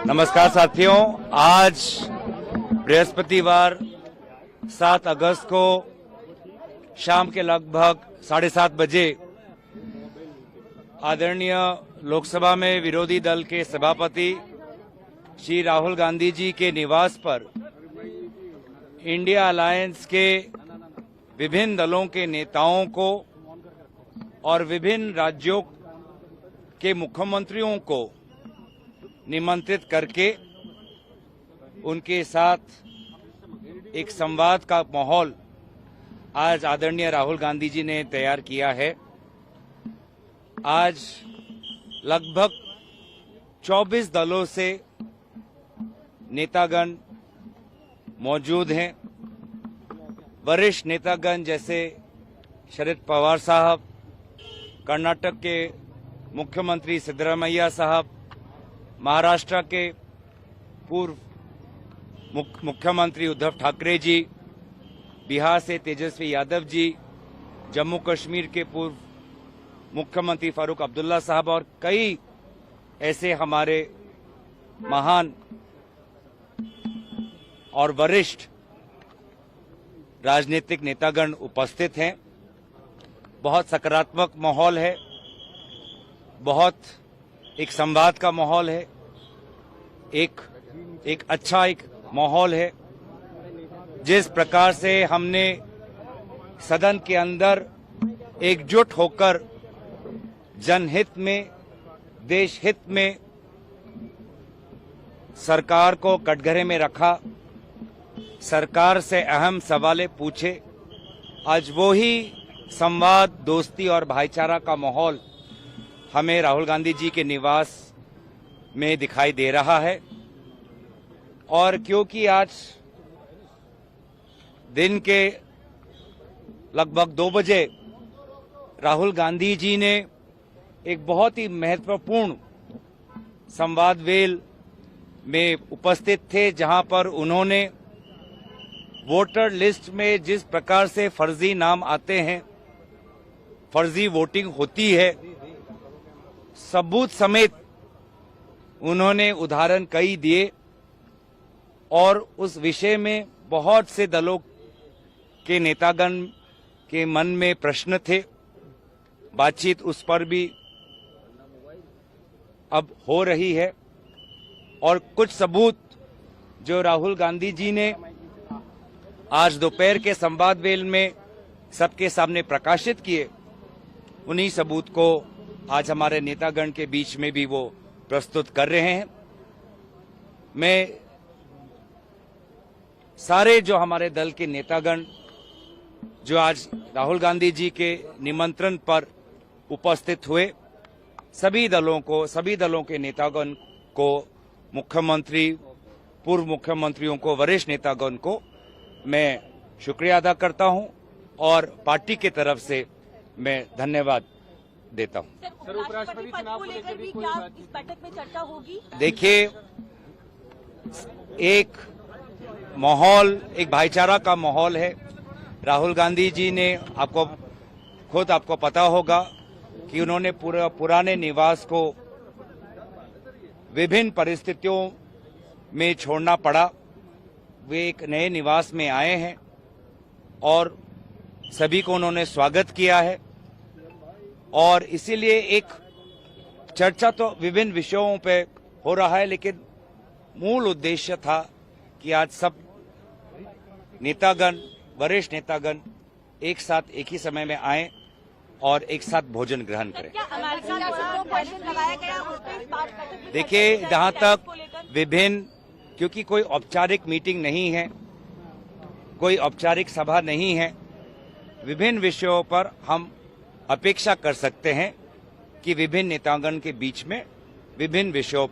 नमस्कार साथियों, आज बृहस्पतिवार 7 अगस्त को शाम के लगभग 7:30 बजे आदरणीय लोकसभा में विरोधी दल के सभापति श्री राहुल गांधी जी के निवास पर इंडिया अलायंस के विभिन्न दलों के नेताओं को और विभिन्न राज्यों के मुख्यमंत्रियों को निमंत्रित करके उनके साथ एक संवाद का माहौल आज आदरणीय राहुल गांधी जी ने तैयार किया है। आज लगभग 24 दलों से नेतागण मौजूद हैं। वरिष्ठ नेतागण जैसे शरद पवार साहब, कर्नाटक के मुख्यमंत्री सिद्धरामैया साहब, महाराष्ट्र के पूर्व मुख्यमंत्री उद्धव ठाकरे जी, बिहार से तेजस्वी यादव जी, जम्मू कश्मीर के पूर्व मुख्यमंत्री फारूक अब्दुल्ला साहब और कई ऐसे हमारे महान और वरिष्ठ राजनीतिक नेतागण उपस्थित हैं। बहुत सकारात्मक माहौल है, बहुत एक संवाद का माहौल है, एक अच्छा माहौल है। जिस प्रकार से हमने सदन के अंदर एकजुट होकर जनहित में, देश हित में सरकार को कटघरे में रखा, सरकार से अहम सवालें पूछे, आज वो ही संवाद, दोस्ती और भाईचारा का माहौल हमें राहुल गांधी जी के निवास में दिखाई दे रहा है। और क्योंकि आज दिन के लगभग 2 बजे राहुल गांधी जी ने एक बहुत ही महत्वपूर्ण संवाद वेल में उपस्थित थे, जहां पर उन्होंने वोटर लिस्ट में जिस प्रकार से फर्जी नाम आते हैं, फर्जी वोटिंग होती है, सबूत समेत उन्होंने उदाहरण कई दिए और उस विषय में बहुत से दलों के नेतागण के मन में प्रश्न थे। बातचीत उस पर भी अब हो रही है और कुछ सबूत जो राहुल गांधी जी ने आज दोपहर के संवाद वेल में सबके सामने प्रकाशित किए, उन्हीं सबूत को आज हमारे नेतागण के बीच में भी वो प्रस्तुत कर रहे हैं। मैं सारे जो हमारे दल के नेतागण जो आज राहुल गांधी जी के निमंत्रण पर उपस्थित हुए, सभी दलों के नेतागण को, मुख्यमंत्री, पूर्व मुख्यमंत्रियों को, वरिष्ठ नेतागण को मैं शुक्रिया अदा करता हूं और पार्टी की तरफ से मैं धन्यवाद देता हूं। सर, उपराष्ट्रपति चुनाव को लेकर भी क्या इस बैठक में चर्चा होगी? देखिए, एक माहौल, एक भाईचारा का माहौल है। राहुल गांधी जी ने आपको पता होगा कि उन्होंने पुराने निवास को विभिन्न परिस्थितियों में छोड़ना पड़ा। वे एक नए निवास में आए हैं और सभी को उन्होंने स्वागत किया है और इसीलिए एक चर्चा तो विभिन्न विषयों पे हो रहा है, लेकिन मूल उद्देश्य था कि आज सब नेतागण, वरिष्ठ नेतागण एक साथ एक ही समय में आए और एक साथ भोजन ग्रहण करें। देखिए, जहां तक विभिन्न, क्योंकि कोई औपचारिक मीटिंग नहीं है, कोई औपचारिक सभा नहीं है, विभिन्न विषयों पर हम अपेक्षा कर सकते हैं कि विभिन्न नेतागण के बीच में विभिन्न विषयों